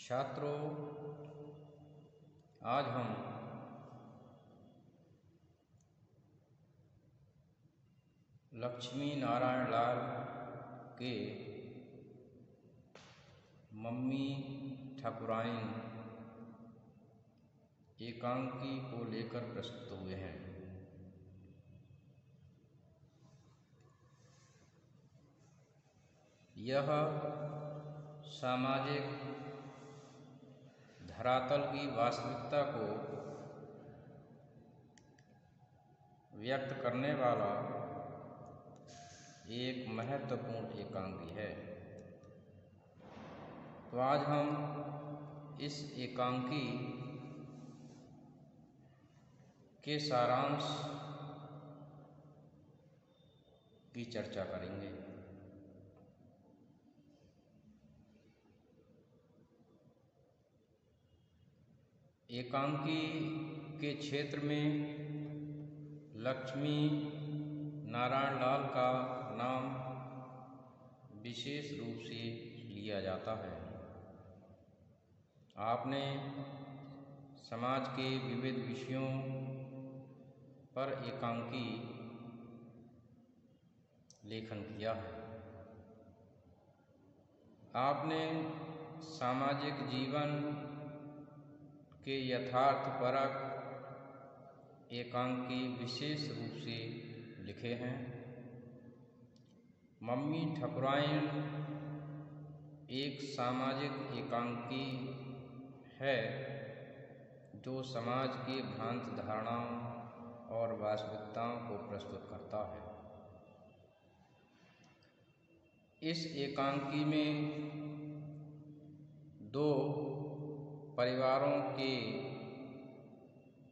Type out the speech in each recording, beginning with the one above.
छात्रों, आज हम लक्ष्मी नारायण लाल के मम्मी ठाकुराइन एकांकी को लेकर प्रस्तुत हुए हैं। यह सामाजिक धरातल की वास्तविकता को व्यक्त करने वाला एक महत्वपूर्ण एकांकी है। तो आज हम इस एकांकी के सारांश की चर्चा करेंगे। एकांकी के क्षेत्र में लक्ष्मी नारायण लाल का नाम विशेष रूप से लिया जाता है। आपने समाज के विविध विषयों पर एकांकी लेखन किया है। आपने सामाजिक जीवन के यथार्थपरक एकांकी विशेष रूप से लिखे हैं। मम्मी ठाकुराइन एक सामाजिक एकांकी है जो समाज की भ्रांत धारणाओं और वास्तविकताओं को प्रस्तुत करता है। इस एकांकी में दो परिवारों के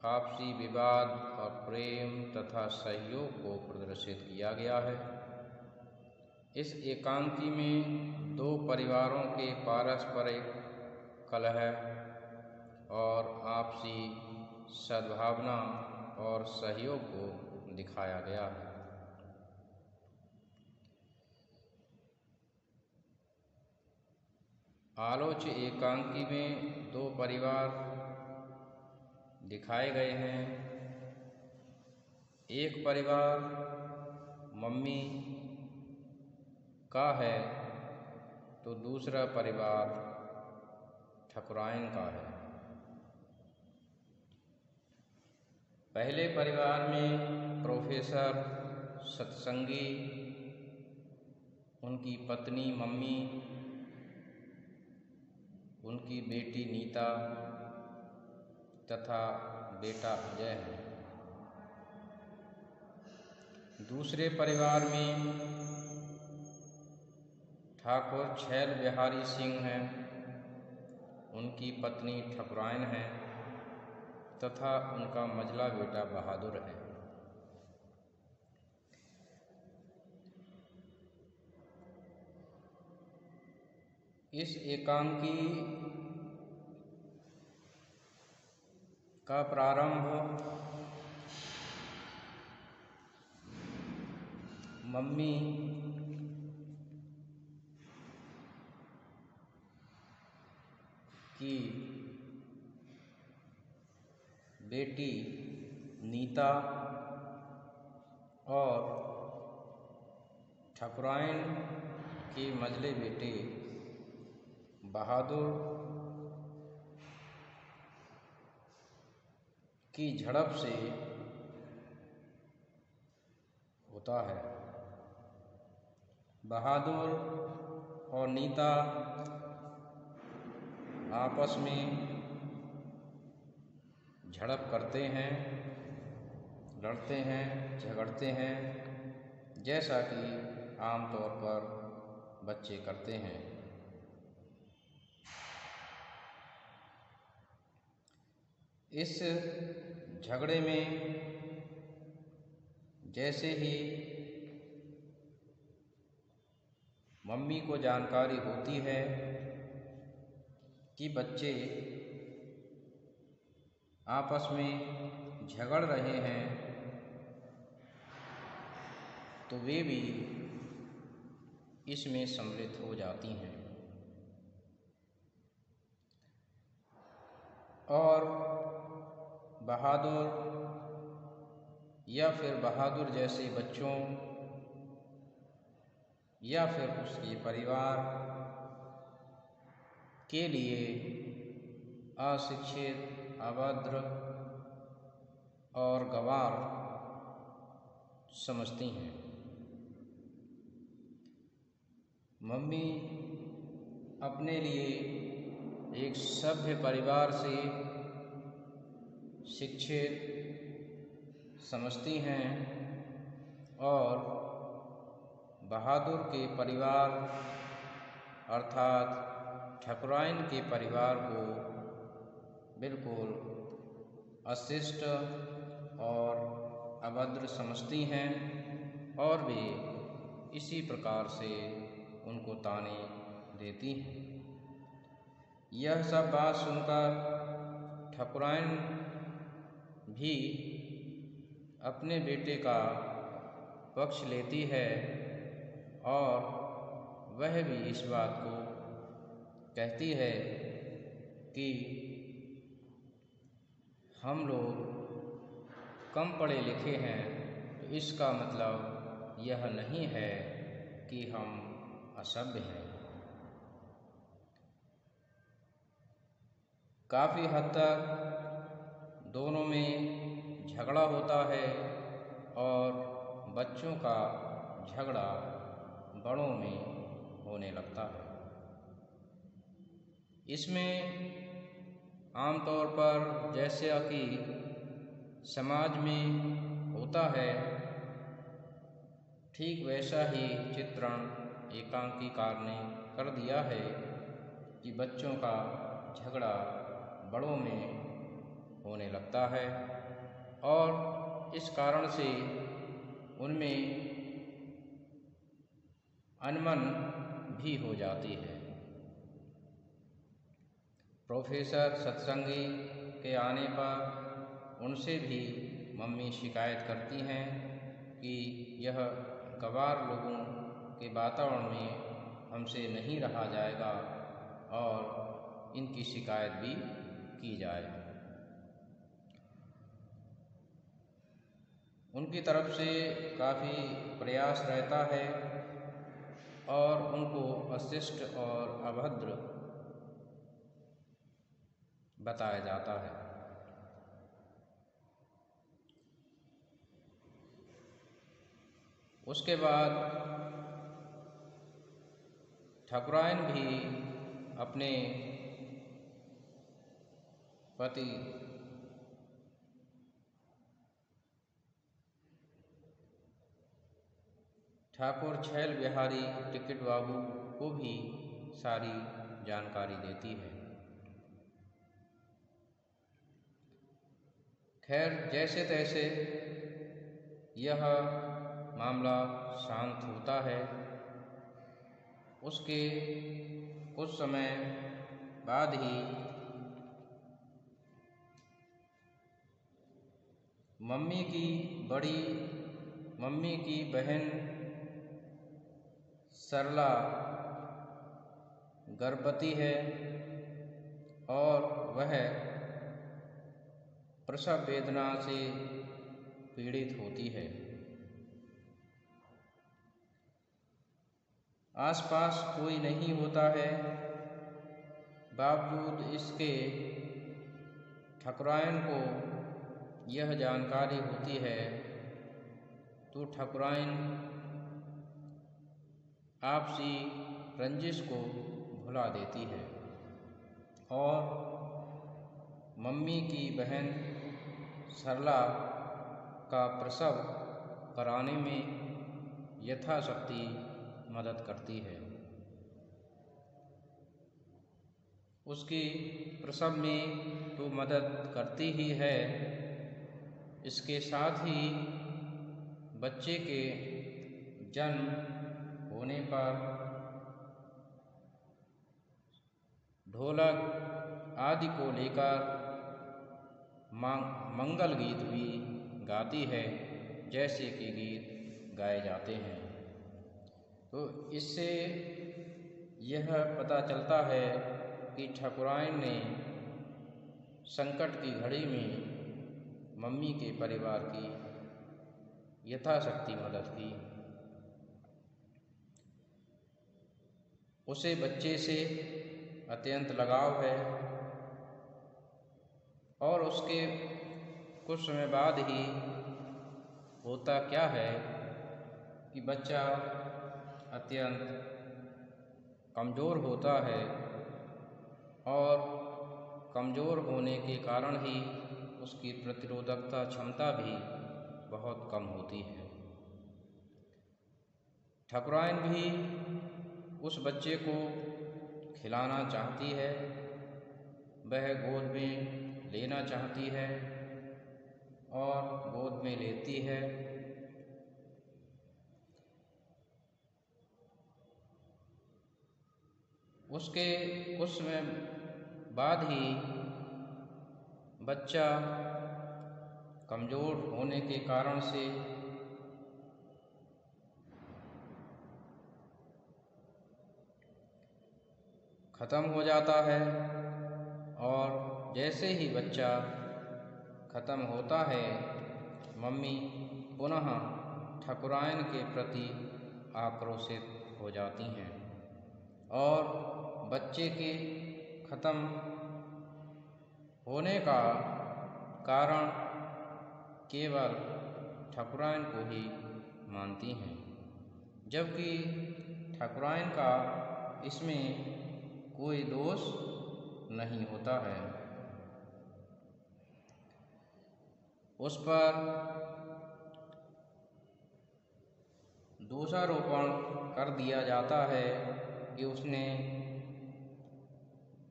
आपसी विवाद और प्रेम तथा सहयोग को प्रदर्शित किया गया है। इस एकांकी में दो परिवारों के पारस्परिक कलह और आपसी सद्भावना और सहयोग को दिखाया गया है। आलोच्य एकांकी में दो परिवार दिखाए गए हैं। एक परिवार मम्मी का है तो दूसरा परिवार ठाकुराइन का है। पहले परिवार में प्रोफेसर सत्संगी, उनकी पत्नी मम्मी, उनकी बेटी नीता तथा बेटा अजय है। दूसरे परिवार में ठाकुर छैल बिहारी सिंह हैं, उनकी पत्नी ठाकुराइन है तथा उनका मझला बेटा बहादुर है। इस एकांकी का प्रारंभ मम्मी की बेटी नीता और ठाकुराइन के मझले बेटे बहादुर की झड़प से होता है। बहादुर और नीता आपस में झड़प करते हैं, लड़ते हैं, झगड़ते हैं, जैसा कि आमतौर पर बच्चे करते हैं। इस झगड़े में जैसे ही मम्मी को जानकारी होती है कि बच्चे आपस में झगड़ रहे हैं, तो वे भी इसमें सम्मिलित हो जाती हैं। और बहादुर या फिर बहादुर जैसे बच्चों या फिर उसके परिवार के लिए अशिक्षित, अभद्र और गंवार समझती हैं। मम्मी अपने लिए एक सभ्य परिवार से शिक्षित समझती हैं और बहादुर के परिवार अर्थात ठाकुरायन के परिवार को बिल्कुल अशिष्ट और अभद्र समझती हैं और वे इसी प्रकार से उनको ताने देती हैं। यह सब बात सुनकर ठाकुरायन भी अपने बेटे का पक्ष लेती है और वह भी इस बात को कहती है कि हम लोग कम पढ़े लिखे हैं, तो इसका मतलब यह नहीं है कि हम असभ्य हैं। काफ़ी हद तक दोनों में झगड़ा होता है और बच्चों का झगड़ा बड़ों में होने लगता है। इसमें आमतौर पर जैसे कि समाज में होता है, ठीक वैसा ही चित्रण एकांकीकार ने कर दिया है कि बच्चों का झगड़ा बड़ों में होने लगता है और इस कारण से उनमें अनबन भी हो जाती है। प्रोफेसर सत्संगी के आने पर उनसे भी मम्मी शिकायत करती हैं कि यह गंवार लोगों के वातावरण में हमसे नहीं रहा जाएगा और इनकी शिकायत भी की जाए। उनकी तरफ से काफ़ी प्रयास रहता है और उनको अशिष्ट और अभद्र बताया जाता है। उसके बाद ठाकुरायन भी अपने पति ठाकुर छैल बिहारी टिकट बाबू को भी सारी जानकारी देती है। खैर, जैसे तैसे यह मामला शांत होता है। उसके कुछ समय बाद ही मम्मी की बहन सरला गर्भवती है और वह प्रसव वेदना से पीड़ित होती है। आसपास कोई नहीं होता है, बावजूद इसके ठाकुरायन को यह जानकारी होती है तो ठाकुरायन आपसी रंजिश को भुला देती है और मम्मी की बहन सरला का प्रसव कराने में यथाशक्ति मदद करती है। उसकी प्रसव में तो मदद करती ही है, इसके साथ ही बच्चे के जन्म होने पर ढोलक आदि को लेकर मंगल गीत भी गाती है, जैसे कि गीत गाए जाते हैं। तो इससे यह पता चलता है कि ठाकुरायन ने संकट की घड़ी में मम्मी के परिवार की यथाशक्ति मदद की। उसे बच्चे से अत्यंत लगाव है और उसके कुछ समय बाद ही होता क्या है कि बच्चा अत्यंत कमज़ोर होता है और कमज़ोर होने के कारण ही उसकी प्रतिरोधकता क्षमता भी बहुत कम होती है। ठाकुरायन भी उस बच्चे को खिलाना चाहती है, वह गोद में लेना चाहती है और गोद में लेती है। उसके कुछ समय बाद ही बच्चा कमज़ोर होने के कारण से ख़त्म हो जाता है और जैसे ही बच्चा ख़त्म होता है, मम्मी पुनः ठाकुरायन के प्रति आक्रोशित हो जाती हैं और बच्चे के ख़त्म होने का कारण केवल ठाकुरायन को ही मानती हैं, जबकि ठाकुरायन का इसमें कोई दोष नहीं होता है। उस पर दोषारोपण कर दिया जाता है कि उसने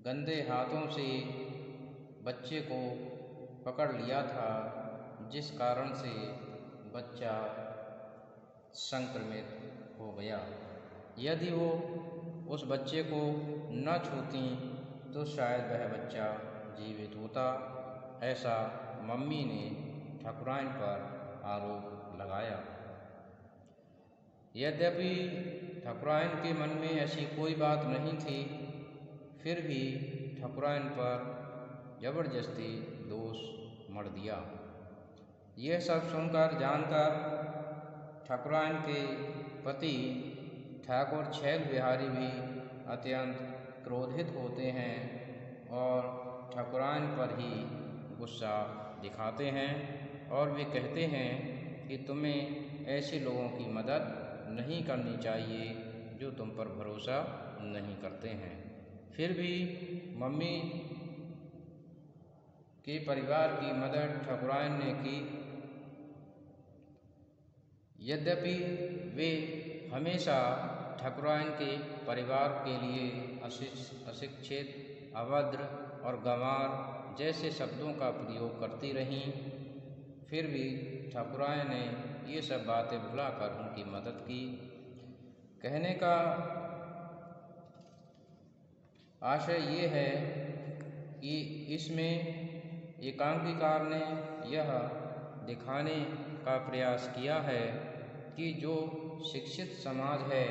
गंदे हाथों से बच्चे को पकड़ लिया था, जिस कारण से बच्चा संक्रमित हो गया। यदि वो उस बच्चे को न छूती तो शायद वह बच्चा जीवित होता, ऐसा मम्मी ने ठाकुरायन पर आरोप लगाया। यद्यपि ठाकुरायन के मन में ऐसी कोई बात नहीं थी, फिर भी ठाकुरायन पर जबरदस्ती दोष मढ़ दिया। यह सब सुनकर जानकर ठाकुरायन के पति ठाकुर छैल बिहारी भी अत्यंत क्रोधित होते हैं और ठाकुरायन पर ही गुस्सा दिखाते हैं और वे कहते हैं कि तुम्हें ऐसे लोगों की मदद नहीं करनी चाहिए जो तुम पर भरोसा नहीं करते हैं। फिर भी मम्मी के परिवार की मदद ठाकुरायन ने की। यद्यपि वे हमेशा ठाकुरायन के परिवार के लिए अशिक्षित, अभद्र और गंवार जैसे शब्दों का प्रयोग करती रहीं, फिर भी ठाकुरायन ने ये सब बातें भुलाकर उनकी मदद की। कहने का आशय ये है कि इसमें एकांकिकार ने यह दिखाने का प्रयास किया है कि जो शिक्षित समाज है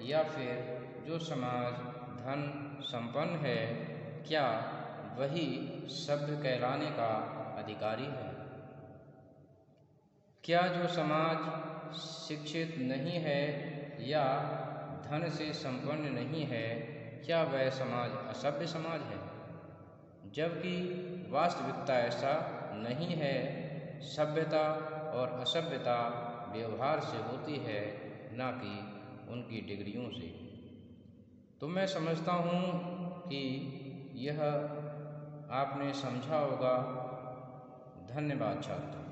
या फिर जो समाज धन संपन्न है, क्या वही सभ्य कहलाने का अधिकारी है? क्या जो समाज शिक्षित नहीं है या धन से संपन्न नहीं है, क्या वह समाज असभ्य समाज है? जबकि वास्तविकता ऐसा नहीं है। सभ्यता और असभ्यता व्यवहार से होती है, न कि उनकी डिग्रियों से। तो मैं समझता हूँ कि यह आपने समझा होगा। धन्यवाद छात्र।